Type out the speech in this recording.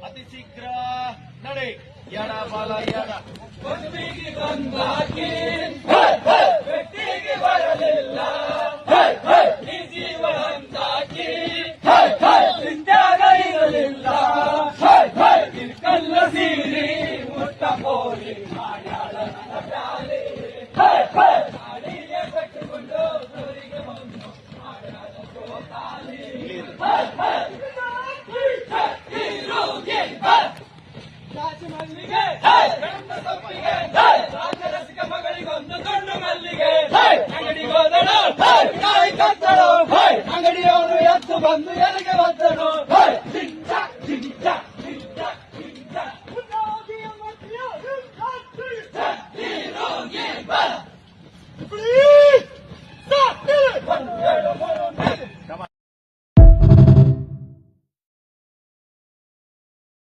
ಅತಿ ಶೀಘ್ರ ನಡೆ ಎಡ ಬಲ ಎಡ ಒಟ್ಟಿಗೆ ಬಂದಾಕಿ ವ್ಯಕ್ತಿಗೆ ಬರಲಿಲ್ಲ ಈ ಜೀವ ಅಂತಾಕಿ ನಿತ್ಯಾಗ ಇರಲಿಲ್ಲ ಕಲ್ಲ ಸೀರಿ ಮುಟ್ಟ ಪೋಲಿ ಮಾಡ್ಯಾಳ ನನ್ನ ಪ್ಯಾಲಿ ಗಾಡಿಗೆ ಕಟ್ಟಿಕೊಂಡು ಊರಿಗೆ ಬಂದು ಮಾಡ್ಯಾಳ ಜೋಕಾಲಿ ಮಲ್ಲಿಗೆ ಗಂಡ ತಪ್ಪಿಗೆ ರಾಜರಸಿಕ ಮಗಳಿಗೊಂದು ಗಂಡು ಮಲ್ಲಿಗೆ ಅಂಗಡಿಗೋದಳು ಕಾಯಿ ಕತ್ತಳು ಅಂಗಡಿಯವನು ಎದ್ದು ಬಂದು ಎಲ್ಲಿಗೆ ಬಂದನು